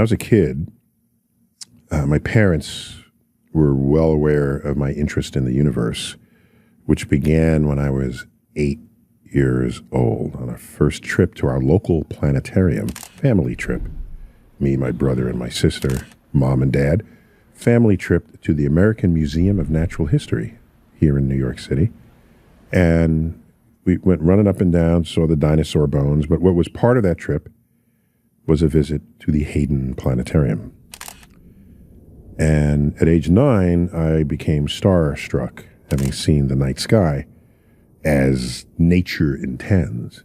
I was a kid, my parents were well aware of my interest in the universe, which began when I was 8 years old on a first trip to our local planetarium, family trip. Me, my brother, and my sister, mom and dad, family trip to the American Museum of Natural History here in New York City. And we went running up and down, saw the dinosaur bones, but what was part of that trip was a visit to the Hayden Planetarium. And at age 9, I became starstruck, having seen the night sky as nature intends,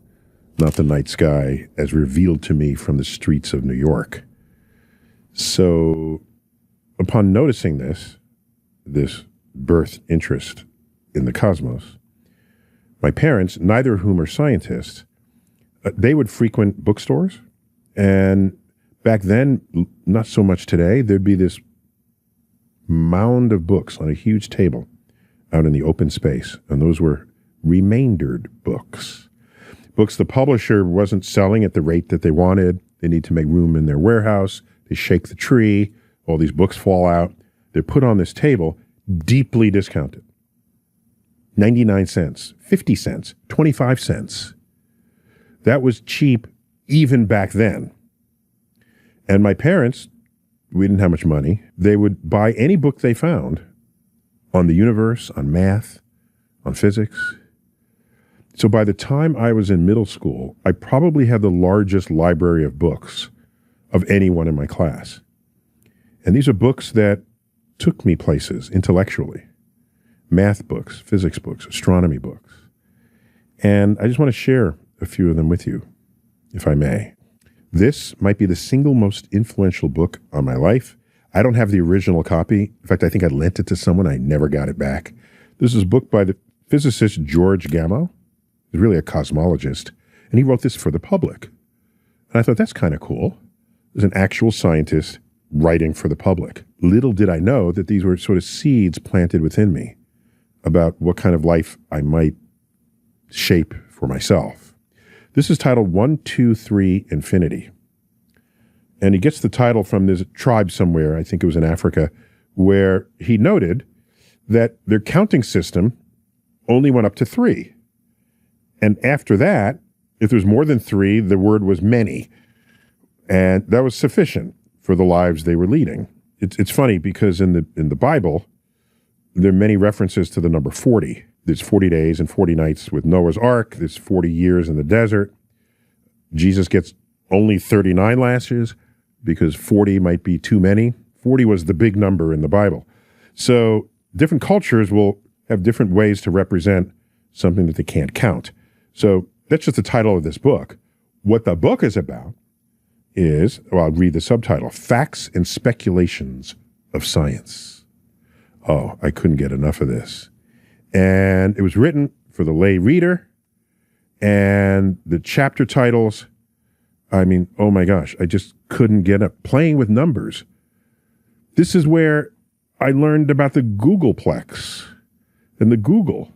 not the night sky as revealed to me from the streets of New York. So upon noticing this birthed interest in the cosmos. My parents, neither of whom are scientists, they would frequent bookstores. And back then, not so much today, there'd be this mound of books on a huge table out in the open space. And those were remaindered books. Books the publisher wasn't selling at the rate that they wanted. They need to make room in their warehouse. They shake the tree. All these books fall out. They're put on this table, deeply discounted. 99 cents, 50 cents, 25 cents. That was cheap even back then. And my parents, we didn't have much money. They would buy any book they found on the universe, on math, on physics. So by the time I was in middle school, I probably had the largest library of books of anyone in my class. And these are books that took me places intellectually. Math books, physics books, astronomy books. And I just want to share a few of them with you, if I may. This might be the single most influential book on my life. I don't have the original copy. In fact, I think I lent it to someone. I never got it back. This is a book by the physicist George Gamow. He's really a cosmologist. And he wrote this for the public. And I thought, that's kind of cool. There's an actual scientist writing for the public. Little did I know that these were sort of seeds planted within me about what kind of life I might shape for myself. This is titled 1, 2, 3, Infinity. And he gets the title from this tribe somewhere, I think it was in Africa, where he noted that their counting system only went up to 3. And after that, if there was more than 3, the word was many. And that was sufficient for the lives they were leading. It's funny because in the Bible, there are many references to the number 40. There's 40 days and 40 nights with Noah's Ark. There's 40 years in the desert. Jesus gets only 39 lashes because 40 might be too many. 40 was the big number in the Bible. So different cultures will have different ways to represent something that they can't count. So that's just the title of this book. What the book is about is, well, I'll read the subtitle, Facts and Speculations of Science. Oh, I couldn't get enough of this. And it was written for the lay reader, and the chapter titles, I mean, oh my gosh, I just couldn't get up. Playing with numbers. This is where I learned about the Googleplex and the Google.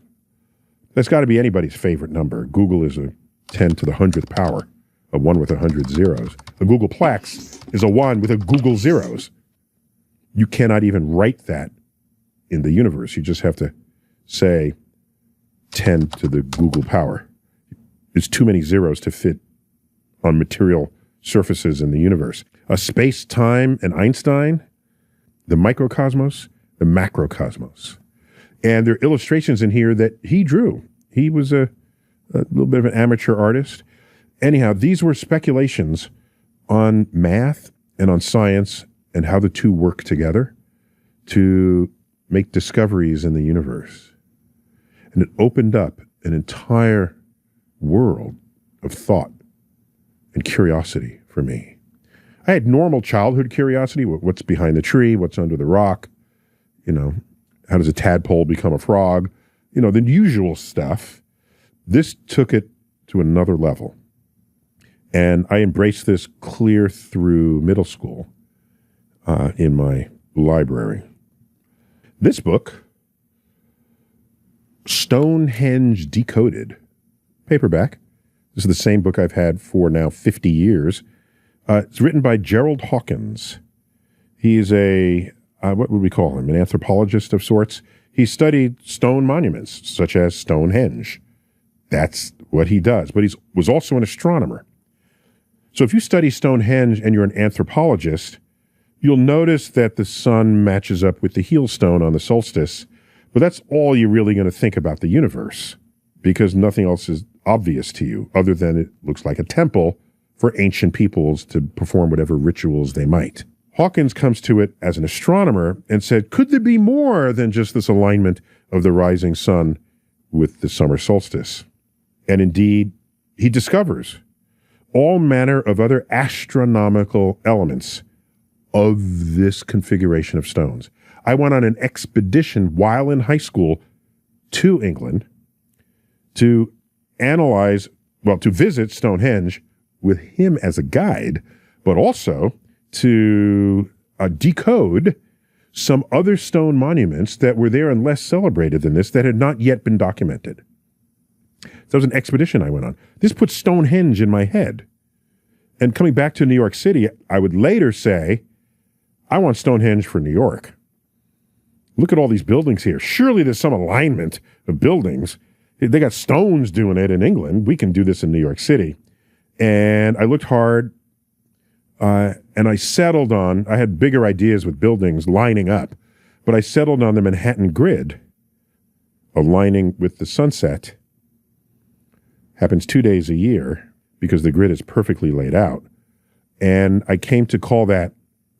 That's got to be anybody's favorite number. Google is a 10 to the 100th power, a 1 with 100 zeros. A Googleplex is a 1 with a Google zeros. You cannot even write that in the universe. You just have to say 10 to the Google power. There's too many zeros to fit on material surfaces in the universe. Space, time, and Einstein, the microcosmos, the macrocosmos. And there are illustrations in here that he drew. He was a little bit of an amateur artist. Anyhow, these were speculations on math and on science and how the two work together to make discoveries in the universe. And it opened up an entire world of thought and curiosity for me. I had normal childhood curiosity. What's behind the tree? What's under the rock? You know, how does a tadpole become a frog? You know, the usual stuff. This took it to another level. And I embraced this clear through middle school in my library. This book, Stonehenge Decoded, paperback. This is the same book I've had for now 50 years. It's written by Gerald Hawkins. He's what would we call him? An anthropologist of sorts. He studied stone monuments, such as Stonehenge. That's what he does. But he was also an astronomer. So if you study Stonehenge and you're an anthropologist, you'll notice that the sun matches up with the heel stone on the solstice. But that's all you're really going to think about the universe, because nothing else is obvious to you other than it looks like a temple for ancient peoples to perform whatever rituals they might. Hawkins comes to it as an astronomer and said, could there be more than just this alignment of the rising sun with the summer solstice? And indeed, he discovers all manner of other astronomical elements of this configuration of stones. I went on an expedition while in high school to England to to visit Stonehenge with him as a guide, but also to decode some other stone monuments that were there and less celebrated than this that had not yet been documented. So that was an expedition I went on. This put Stonehenge in my head. And coming back to New York City, I would later say, I want Stonehenge for New York. Look at all these buildings here. Surely there's some alignment of buildings. They got stones doing it in England. We can do this in New York City. And I looked hard, and I settled on, I had bigger ideas with buildings lining up, but I settled on the Manhattan grid, aligning with the sunset. Happens 2 days a year because the grid is perfectly laid out. And I came to call that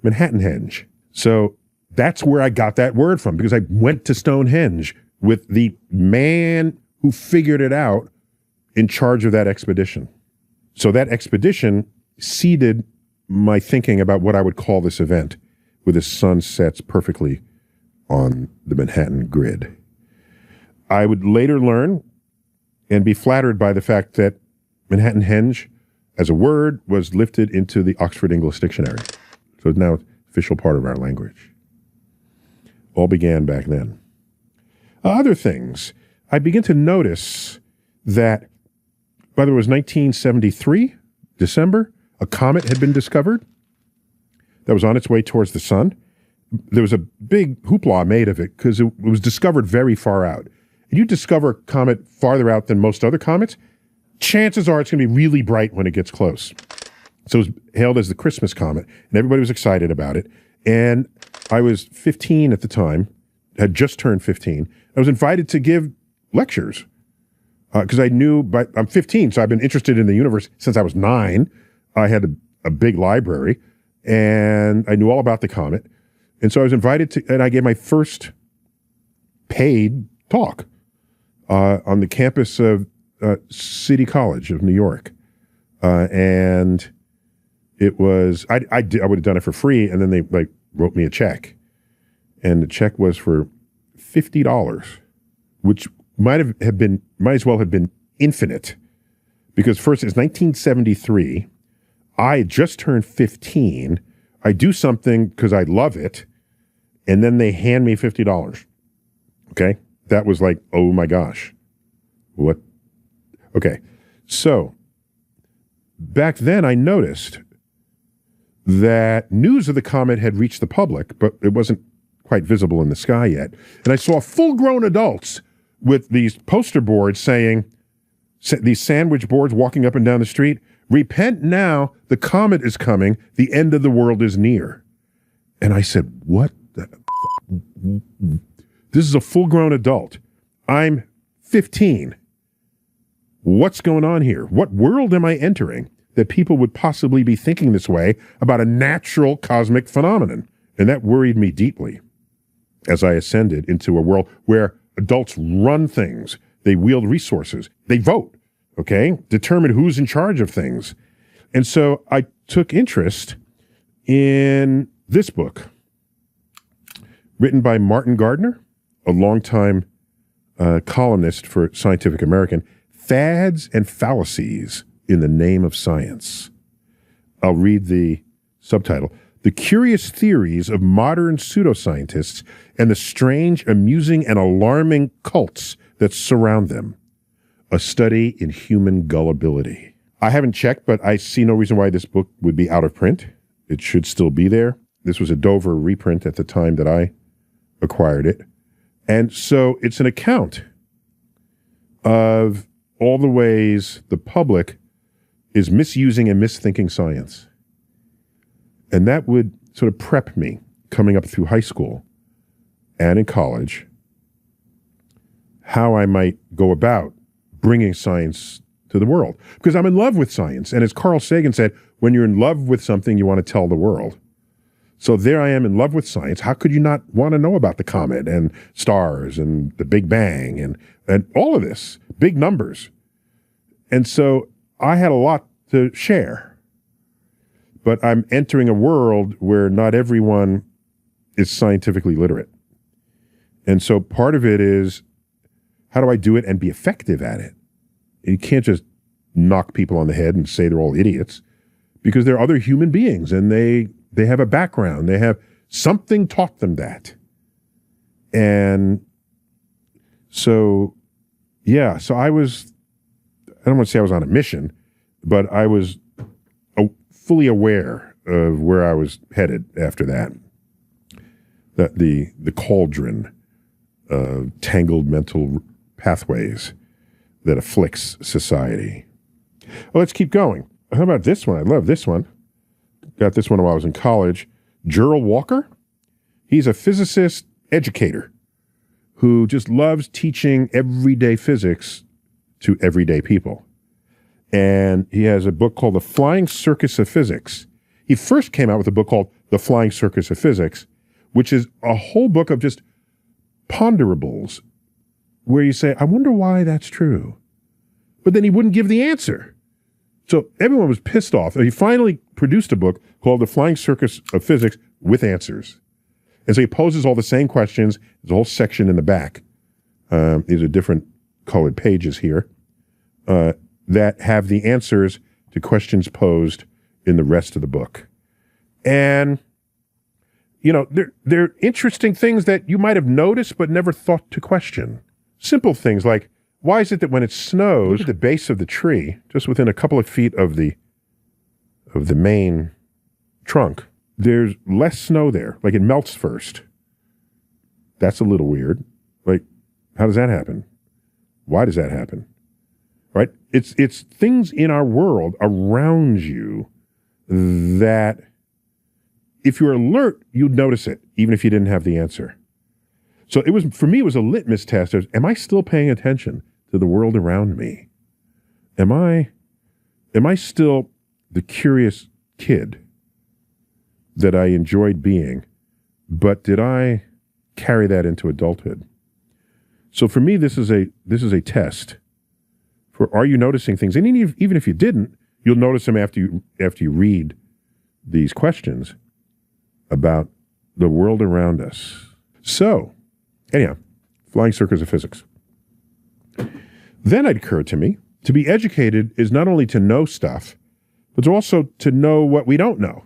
Manhattanhenge. So that's where I got that word from, because I went to Stonehenge with the man who figured it out in charge of that expedition. So that expedition seeded my thinking about what I would call this event, where the sun sets perfectly on the Manhattan grid. I would later learn and be flattered by the fact that Manhattanhenge, as a word, was lifted into the Oxford English Dictionary. So it's now an official part of our language. All began back then. Other things, I begin to notice that, whether it was 1973, December, a comet had been discovered that was on its way towards the sun. There was a big hoopla made of it because it was discovered very far out. And you discover a comet farther out than most other comets, chances are it's going to be really bright when it gets close. So it was hailed as the Christmas comet, and everybody was excited about it. And I was 15 at the time, had just turned 15. I was invited to give lectures because I knew, I'm 15, so I've been interested in the universe since I was 9. I had a big library, and I knew all about the comet. And so I was invited to, and I gave my first paid talk on the campus of City College of New York. And it was, I would have done it for free, and then they wrote me a check. And the check was for $50, which might as well have been infinite. Because first, it's 1973. I had just turned 15. I do something because I love it, and then they hand me $50. Okay? That was like, oh my gosh. What? Okay. So, back then I noticed that news of the comet had reached the public, but it wasn't quite visible in the sky yet. And I saw full-grown adults with these poster boards saying, these sandwich boards walking up and down the street, "Repent now, the comet is coming, the end of the world is near." And I said, what the This is a full-grown adult. I'm 15. What's going on here? What world am I entering that people would possibly be thinking this way about a natural cosmic phenomenon? And that worried me deeply as I ascended into a world where adults run things, they wield resources, they vote, okay, determine who's in charge of things. And so I took interest in this book, written by Martin Gardner, a longtime columnist for Scientific American, Fads and Fallacies in the Name of Science. I'll read the subtitle. The Curious Theories of Modern Pseudoscientists and the Strange, Amusing, and Alarming Cults that Surround Them. A Study in Human Gullibility. I haven't checked, but I see no reason why this book would be out of print. It should still be there. This was a Dover reprint at the time that I acquired it. And so it's an account of all the ways the public is misusing and misthinking science. And that would sort of prep me coming up through high school and in college how I might go about bringing science to the world. Because I'm in love with science. And as Carl Sagan said, when you're in love with something, you want to tell the world. So there I am in love with science. How could you not want to know about the comet and stars and the Big Bang and all of this, big numbers? And so I had a lot to share. But I'm entering a world where not everyone is scientifically literate. And so part of it is, how do I do it and be effective at it? You can't just knock people on the head and say they're all idiots, because they're other human beings and they have a background. They have something taught them that. And so, yeah, so I don't want to say I was on a mission, but I was fully aware of where I was headed after that. That the cauldron of tangled mental pathways that afflicts society. Well, let's keep going. How about this one? I love this one. Got this one while I was in college. Gerald Walker. He's a physicist educator who just loves teaching everyday physics to everyday people. And he has a book called The Flying Circus of Physics. He first came out with a book called The Flying Circus of Physics, which is a whole book of just ponderables where you say, I wonder why that's true. But then he wouldn't give the answer. So everyone was pissed off. He finally produced a book called The Flying Circus of Physics with answers. And so he poses all the same questions. There's a whole section in the back. These are different colored pages here that have the answers to questions posed in the rest of the book. And, you know, they're interesting things that you might have noticed but never thought to question. Simple things like, why is it that when it snows at the base of the tree, just within a couple of feet of the main trunk, there's less snow there, like it melts first? That's a little weird. Like, how does that happen? Why does that happen? Right? It's things in our world around you that if you're alert, you'd notice it, even if you didn't have the answer. So it was, for me, it was a litmus test of, am I still paying attention to the world around me? Am I still the curious kid that I enjoyed being, but did I carry that into adulthood? So for me, this is a test for, are you noticing things? And even if you didn't, you'll notice them after you read these questions about the world around us. So, anyhow, Flying Circus of Physics. Then it occurred to me, to be educated is not only to know stuff, but also to know what we don't know.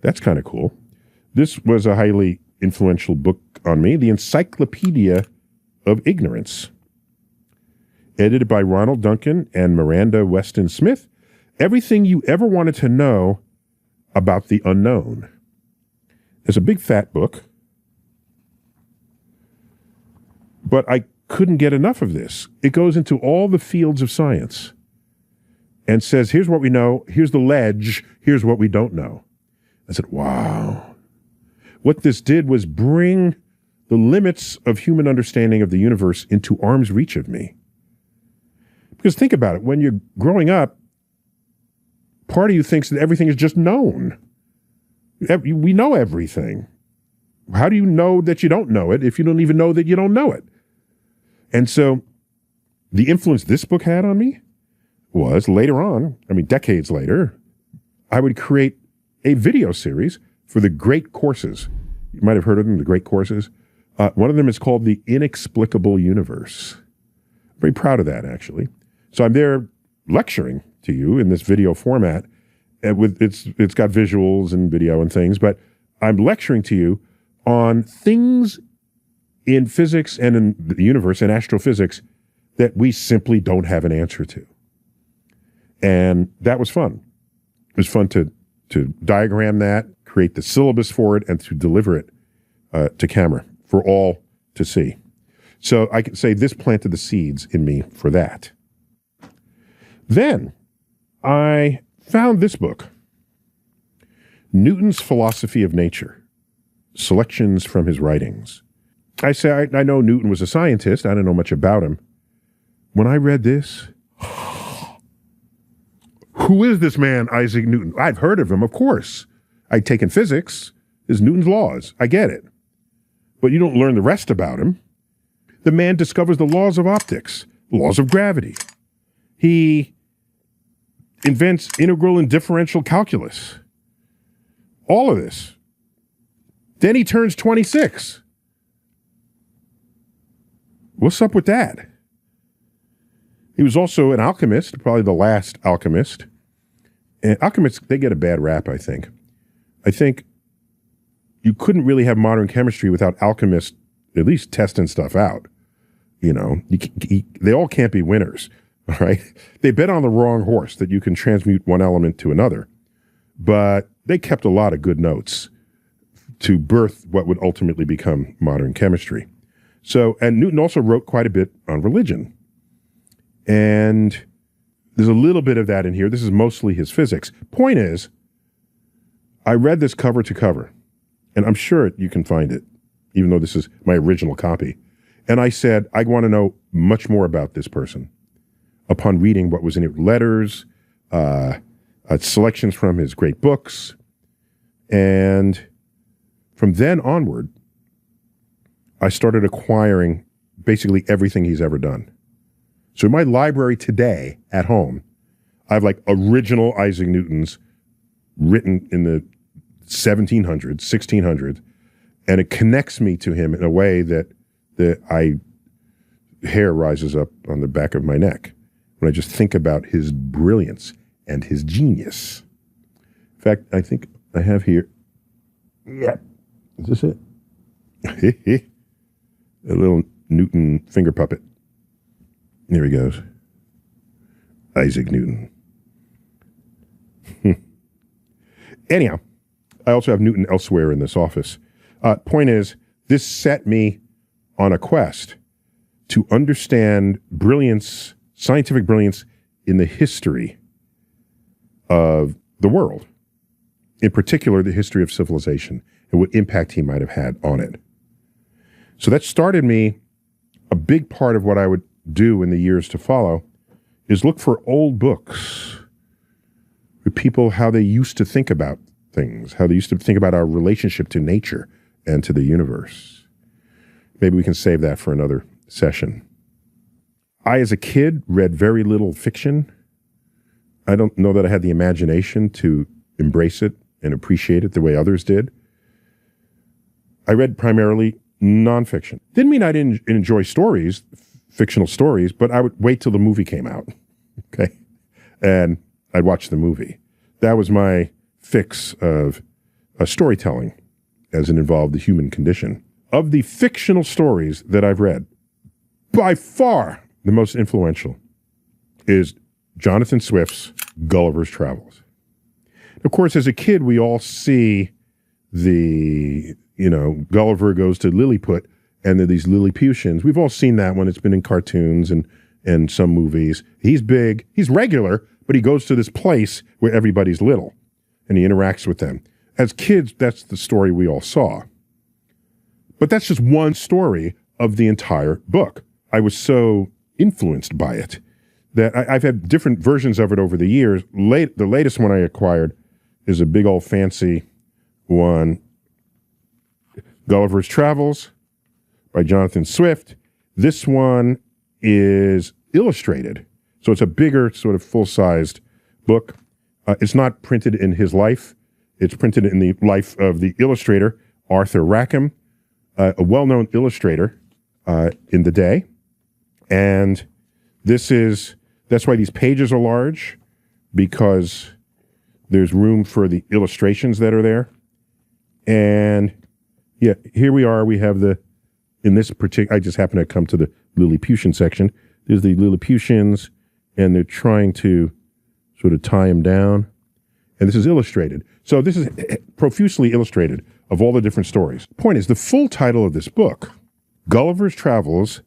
That's kind of cool. This was a highly influential book on me, The Encyclopedia of Ignorance, edited by Ronald Duncan and Miranda Weston Smith. Everything you ever wanted to know about the unknown. It's a big fat book, but I couldn't get enough of this. It goes into all the fields of science and says, here's what we know, here's the ledge, here's what we don't know. I said, wow. What this did was bring the limits of human understanding of the universe into arm's reach of me. Because think about it, when you're growing up, part of you thinks that everything is just known. We know everything. How do you know that you don't know it if you don't even know that you don't know it? And so the influence this book had on me was later on, decades later, I would create a video series for the Great Courses. You might have heard of them, the Great Courses. One of them is called The Inexplicable Universe. I'm very proud of that, actually. So I'm there lecturing to you in this video format. It's got visuals and video and things, but I'm lecturing to you on things in physics and in the universe and astrophysics that we simply don't have an answer to. And that was fun. It was fun to diagram that, create the syllabus for it, and to deliver it to camera for all to see. So I could say this planted the seeds in me for that. Then I found this book, Newton's Philosophy of Nature, Selections from His Writings. I say I know Newton was a scientist. I don't know much about him. When I read this, who is this man, Isaac Newton? I've heard of him, of course. I'd taken physics. There's Newton's laws. I get it. But you don't learn the rest about him. The man discovers the laws of optics, laws of gravity. He invents integral and differential calculus. All of this. Then he turns 26. What's up with that? He was also an alchemist, probably the last alchemist. And alchemists, they get a bad rap, I think. I think you couldn't really have modern chemistry without alchemists at least testing stuff out. You know, they all can't be winners, all right? They bet on the wrong horse that you can transmute one element to another. But they kept a lot of good notes to birth what would ultimately become modern chemistry. So, and Newton also wrote quite a bit on religion. And there's a little bit of that in here. This is mostly his physics. Point is, I read this cover to cover, and I'm sure you can find it, even though this is my original copy. And I said, I want to know much more about this person. Upon reading what was in it, letters, selections from his great books. And from then onward, I started acquiring basically everything he's ever done. So in my library today at home, I have like original Isaac Newtons written in the 1700s, 1600s, and it connects me to him in a way that hair rises up on the back of my neck when I just think about his brilliance and his genius. In fact, I think I have here, yeah, is this it? A little Newton finger puppet. There he goes. Isaac Newton. Anyhow, I also have Newton elsewhere in this office. Point is, this set me on a quest to understand brilliance, scientific brilliance in the history of the world. In particular, the history of civilization and what impact he might have had on it. So that started me, a big part of what I would do in the years to follow is look for old books with people, how they used to think about things, how they used to think about our relationship to nature and to the universe. Maybe we can save that for another session. I, as a kid, read very little fiction. I don't know that I had the imagination to embrace it and appreciate it the way others did. I read primarily nonfiction. Didn't mean I didn't enjoy stories, fictional stories, but I would wait till the movie came out, okay? And I'd watch the movie. That was my fix of storytelling as it involved the human condition. Of the fictional stories that I've read, by far the most influential is Jonathan Swift's Gulliver's Travels. Of course, as a kid, we all see Gulliver goes to Lilliput, and there are these Lilliputians. We've all seen that one. It's been in cartoons and some movies. He's big. He's regular, but he goes to this place where everybody's little, and he interacts with them. As kids, that's the story we all saw. But that's just one story of the entire book. I was so influenced by it that I've had different versions of it over the years. The latest one I acquired is a big old fancy one, Gulliver's Travels by Jonathan Swift. This one is illustrated. So it's a bigger, sort of full-sized book. It's not printed in his life. It's printed in the life of the illustrator, Arthur Rackham, a well-known illustrator in the day. And that's why these pages are large, because there's room for the illustrations that are there. And yeah, here we are. We have in this particular, I just happen to come to the Lilliputian section. There's the Lilliputians, and they're trying to sort of tie him down. And this is illustrated. So this is profusely illustrated of all the different stories. Point is, the full title of this book, Gulliver's Travels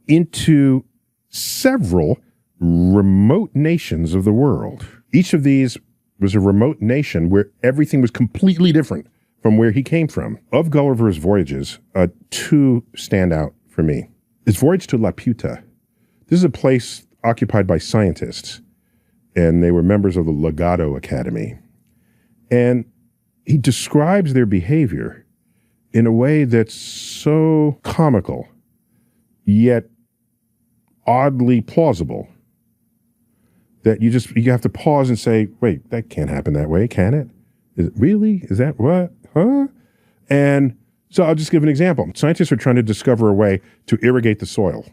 into several remote nations of the world. Each of these was a remote nation where everything was completely different from where he came from. Of Gulliver's voyages, two stand out for me. His voyage to Laputa. This is a place occupied by scientists, and they were members of the Legato Academy. And he describes their behavior in a way that's so comical, yet oddly plausible, that you have to pause and say, wait, that can't happen that way, can it? Is it really? Is that what? Huh? And so I'll just give an example. Scientists are trying to discover a way to irrigate the soil,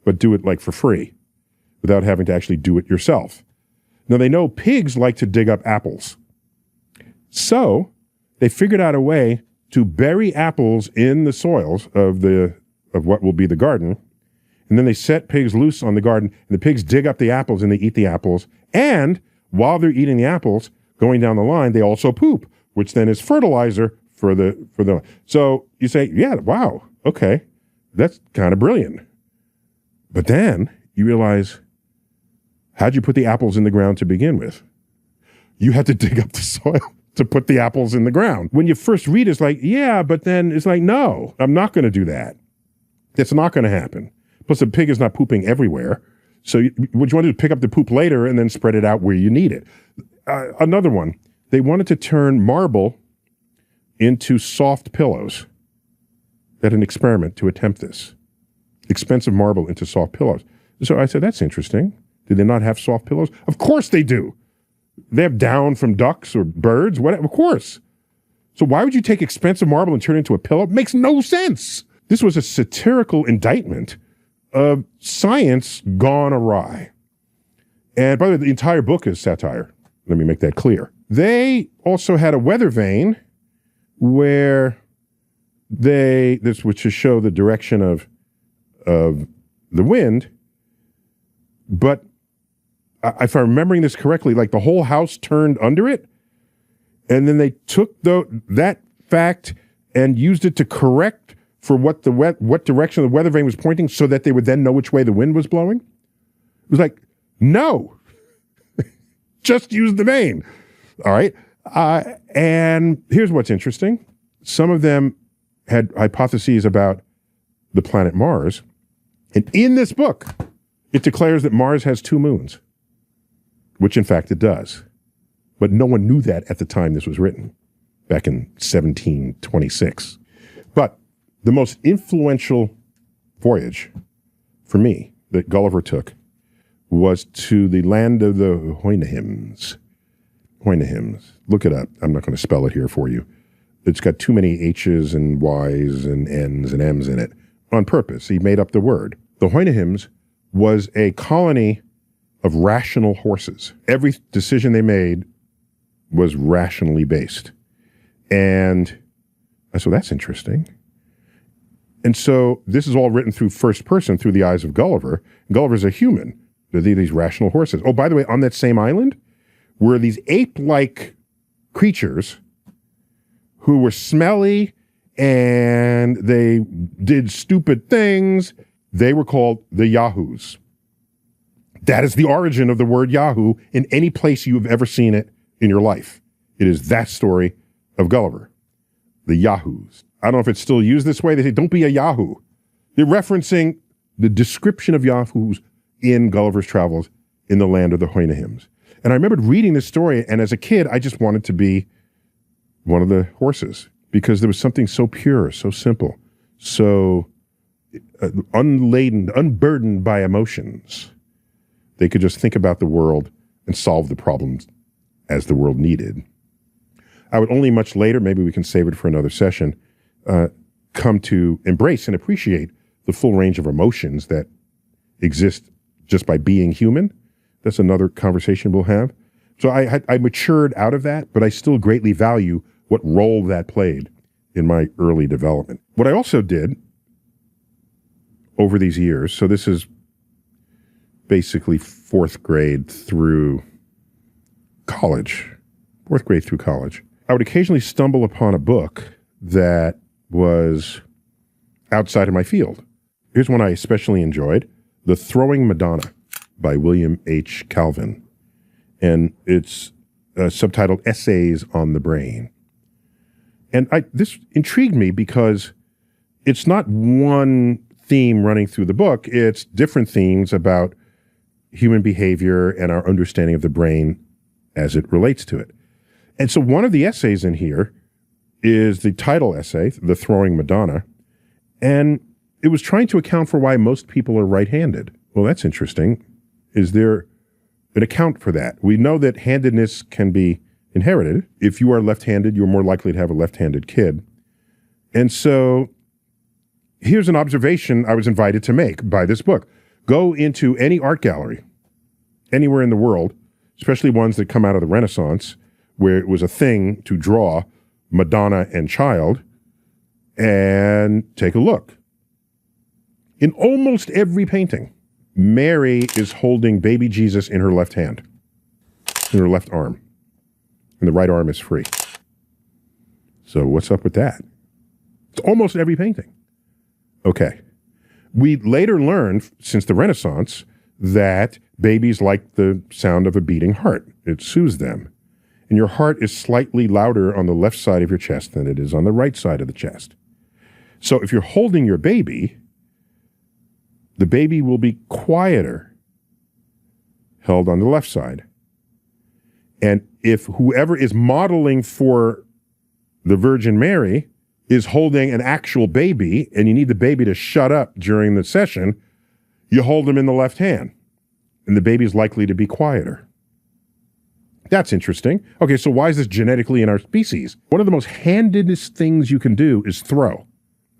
but do it like for free, without having to actually do it yourself. Now, they know pigs like to dig up apples. So they figured out a way to bury apples in the soils of what will be the garden. And then they set pigs loose on the garden, and the pigs dig up the apples and they eat the apples. And while they're eating the apples, going down the line, they also poop, which then is fertilizer for the. So you say, yeah, wow, okay, that's kind of brilliant. But then you realize, how'd you put the apples in the ground to begin with? You had to dig up the soil to put the apples in the ground. When you first read it, it's like, yeah, but then it's like, no, I'm not going to do that. It's not going to happen. Plus, the pig is not pooping everywhere. So what you want to do is pick up the poop later and then spread it out where you need it. Another one, they wanted to turn marble into soft pillows. They had an experiment to attempt this. Expensive marble into soft pillows. So I said, that's interesting. Do they not have soft pillows? Of course they do. They have down from ducks or birds, whatever, of course. So why would you take expensive marble and turn it into a pillow? It makes no sense. This was a satirical indictment of science gone awry. And by the way, the entire book is satire. Let me make that clear. They also had a weather vane where this was to show the direction of the wind, but if I'm remembering this correctly, like the whole house turned under it, and then they took that fact and used it to correct for what direction the weather vane was pointing, so that they would then know which way the wind was blowing. It was like, no, just use the vane. All right, and here's what's interesting: some of them had hypotheses about the planet Mars, and in this book, it declares that Mars has 2 moons. Which in fact it does. But no one knew that at the time this was written, back in 1726. But the most influential voyage for me that Gulliver took was to the land of the Houyhnhnms. Houyhnhnms. Look it up. I'm not going to spell it here for you. It's got too many H's and Y's and N's and M's in it on purpose. He made up the word. The Houyhnhnms was a colony of rational horses. Every decision they made was rationally based. And I said, that's interesting. And so this is all written through first person, through the eyes of Gulliver. Gulliver's a human. They're these rational horses. Oh, by the way, on that same island were these ape-like creatures who were smelly and they did stupid things. They were called the Yahoos. That is the origin of the word Yahoo in any place you've ever seen it in your life. It is that story of Gulliver. The Yahoos. I don't know if it's still used this way. They say, don't be a Yahoo. They're referencing the description of Yahoos in Gulliver's Travels in the land of the Houyhnhnms. And I remembered reading this story, and as a kid, I just wanted to be one of the horses because there was something so pure, so simple, so unladen, unburdened by emotions. They could just think about the world and solve the problems as the world needed. I would only much later, maybe we can save it for another session, come to embrace and appreciate the full range of emotions that exist just by being human. That's another conversation we'll have. So I matured out of that, but I still greatly value what role that played in my early development. What I also did over these years, so this is basically 4th grade through college, fourth grade through college, I would occasionally stumble upon a book that was outside of my field. Here's one I especially enjoyed, The Throwing Madonna by William H. Calvin. And it's subtitled Essays on the Brain. And this intrigued me because it's not one theme running through the book. It's different themes about human behavior and our understanding of the brain as it relates to it. And so one of the essays in here is the title essay, The Throwing Madonna, and it was trying to account for why most people are right-handed. Well, that's interesting. Is there an account for that? We know that handedness can be inherited. If you are left-handed, you're more likely to have a left-handed kid. And so here's an observation I was invited to make by this book. Go into any art gallery, anywhere in the world, especially ones that come out of the Renaissance, where it was a thing to draw Madonna and child, and take a look. In almost every painting, Mary is holding baby Jesus in her left hand, in her left arm, and the right arm is free. So what's up with that? It's almost every painting. Okay. We later learned, since the Renaissance, that babies like the sound of a beating heart. It soothes them. And your heart is slightly louder on the left side of your chest than it is on the right side of the chest. So if you're holding your baby, the baby will be quieter held on the left side. And if whoever is modeling for the Virgin Mary is holding an actual baby and you need the baby to shut up during the session, you hold them in the left hand and the baby is likely to be quieter. That's interesting. Okay, so why is this genetically in our species? One of the most handedest things you can do is throw.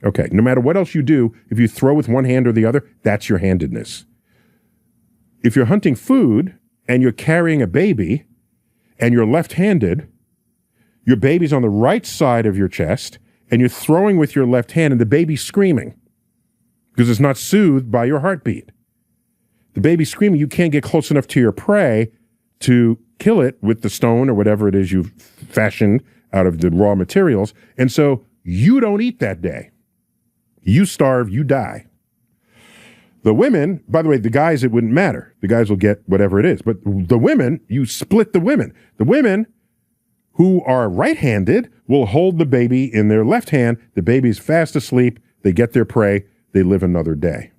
Okay, no matter what else you do, if you throw with one hand or the other, that's your handedness. If you're hunting food and you're carrying a baby and you're left-handed, your baby's on the right side of your chest and you're throwing with your left hand and the baby's screaming because it's not soothed by your heartbeat. The baby's screaming, you can't get close enough to your prey to kill it with the stone or whatever it is you've fashioned out of the raw materials. And so you don't eat that day. You starve, you die. The women, by the way, the guys, it wouldn't matter. The guys will get whatever it is. But the women, you split the women. The women who are right-handed will hold the baby in their left hand. The baby's fast asleep. They get their prey. They live another day.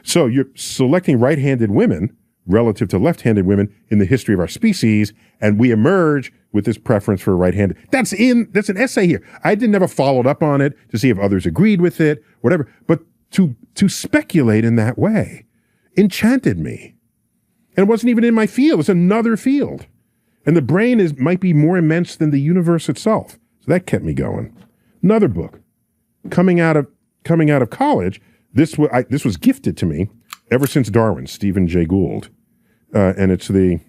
So you're selecting right-handed women relative to left-handed women in the history of our species, and we emerge with this preference for right-handed. That's an essay here. I never followed up on it to see if others agreed with it, whatever. But to speculate in that way enchanted me. And it wasn't even in my field. It's another field. And the brain might be more immense than the universe itself. So that kept me going. Another book. Coming out of college, this was gifted to me ever since Darwin, Stephen Jay Gould. And it's the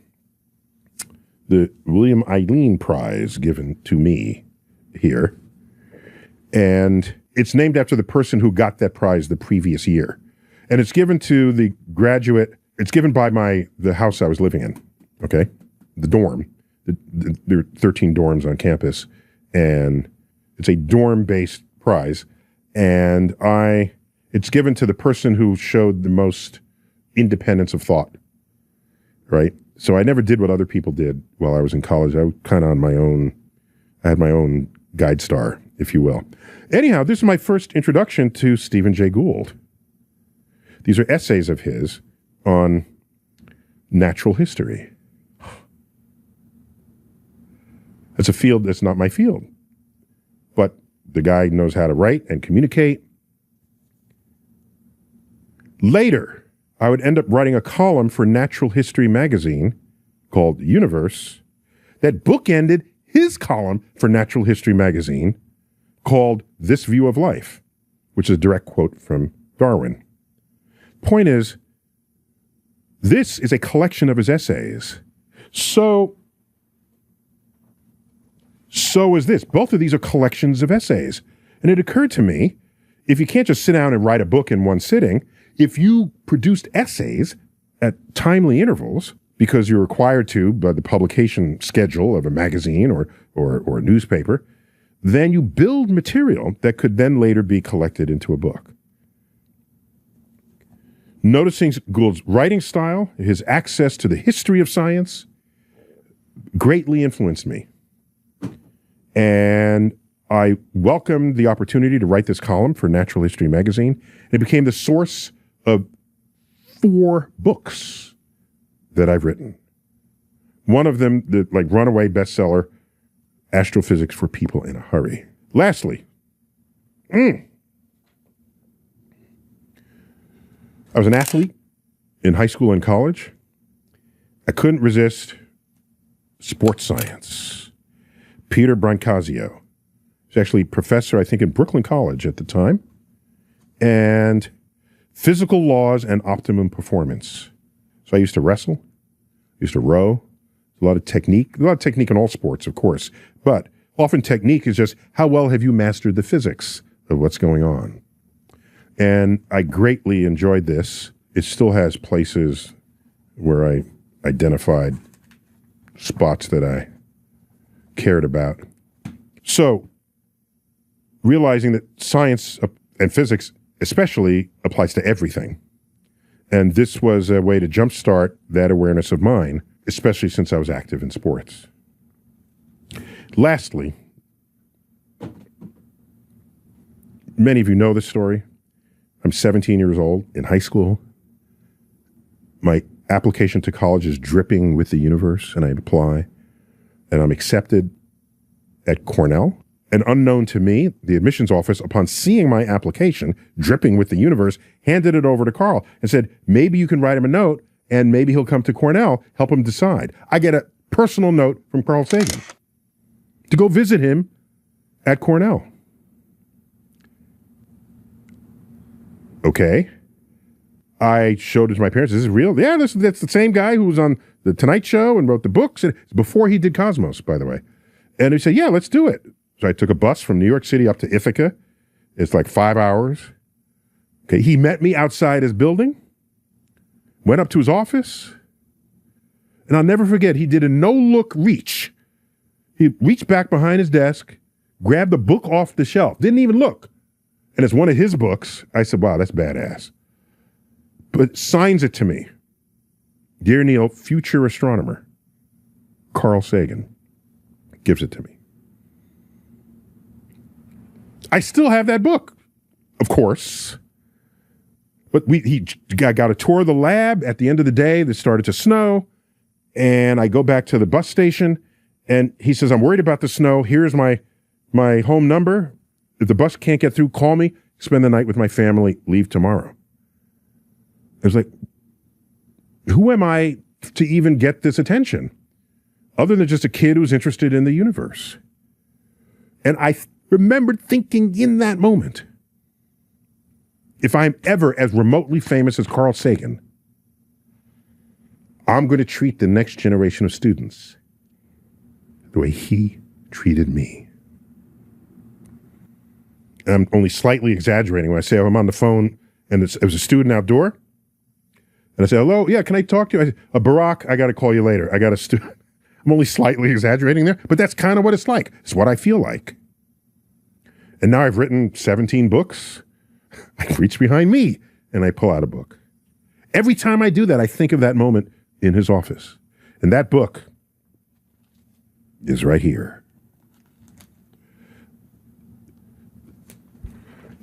William Eileen Prize given to me here. And it's named after the person who got that prize the previous year. And it's given to the graduate, it's given by the house I was living in, okay? The dorm. There are 13 dorms on campus, and it's a dorm-based prize. And it's given to the person who showed the most independence of thought, right? So I never did what other people did while I was in college. I was kind of on my own. I had my own guide star, if you will. Anyhow, this is my first introduction to Stephen Jay Gould. These are essays of his on natural history. That's a field that's not my field. But the guy knows how to write and communicate. Later, I would end up writing a column for Natural History magazine called Universe that bookended his column for Natural History magazine called This View of Life, which is a direct quote from Darwin. Point is, this is a collection of his essays. So is this. Both of these are collections of essays. And it occurred to me, if you can't just sit down and write a book in one sitting, if you produced essays at timely intervals, because you're required to by the publication schedule of a magazine or a newspaper, then you build material that could then later be collected into a book. Noticing Gould's writing style, his access to the history of science, greatly influenced me. And I welcomed the opportunity to write this column for Natural History magazine. And it became the source of 4 books that I've written. One of them, the runaway bestseller, Astrophysics for People in a Hurry. Lastly, I was an athlete in high school and college. I couldn't resist sports science. Peter Brancazio was actually professor, I think, in Brooklyn College at the time, and physical laws and optimum performance. So I used to wrestle, used to row, a lot of technique in all sports, of course, but often technique is just how well have you mastered the physics of what's going on. And I greatly enjoyed this. It still has places where I identified spots that I cared about. So, realizing that science and physics especially applies to everything. And this was a way to jumpstart that awareness of mine, especially since I was active in sports. Lastly, many of you know this story. I'm 17 years old in high school. My application to college is dripping with the universe, and I apply, and I'm accepted at Cornell. And unknown to me, the admissions office, upon seeing my application dripping with the universe, handed it over to Carl and said, maybe you can write him a note, and maybe he'll come to Cornell, help him decide. I get a personal note from Carl Sagan to go visit him at Cornell. Okay. I showed it to my parents. This is real? Yeah, that's the same guy who was on The Tonight Show and wrote the books. Before he did Cosmos, by the way. And he said, yeah, let's do it. So I took a bus from New York City up to Ithaca. It's like 5 hours. Okay, he met me outside his building, went up to his office, and I'll never forget, he did a no-look reach. He reached back behind his desk, grabbed the book off the shelf, didn't even look. And it's one of his books. I said, wow, that's badass. But signs it to me. Dear Neil, future astronomer, Carl Sagan, gives it to me. I still have that book, of course. But I got a tour of the lab at the end of the day. It started to snow. And I go back to the bus station. And he says, I'm worried about the snow. Here's my home number. If the bus can't get through, call me, spend the night with my family, leave tomorrow. I was like, who am I to even get this attention? Other than just a kid who's interested in the universe. And I remembered thinking in that moment, if I'm ever as remotely famous as Carl Sagan, I'm going to treat the next generation of students the way he treated me. And I'm only slightly exaggerating when I say I'm on the phone and it was a student outdoor. And I say, hello, yeah, can I talk to you? I say, Barack, I got to call you later. I got a student. I'm only slightly exaggerating there, but that's kind of what it's like. It's what I feel like. And now I've written 17 books. I reach behind me and I pull out a book. Every time I do that, I think of that moment in his office. And that book is right here.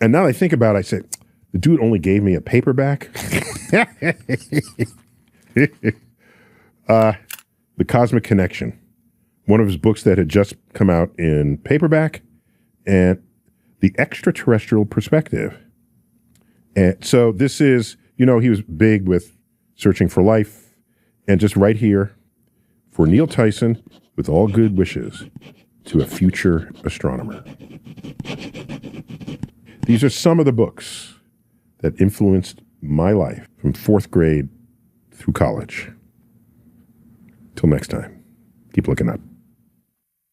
And now I think about it, I say, the dude only gave me a paperback. The Cosmic Connection, one of his books that had just come out in paperback, and The Extraterrestrial Perspective. And so this is, he was big with Searching for Life, and just right here for Neil Tyson, with all good wishes to a future astronomer. These are some of the books that influenced my life from 4th grade through college. Till next time, keep looking up.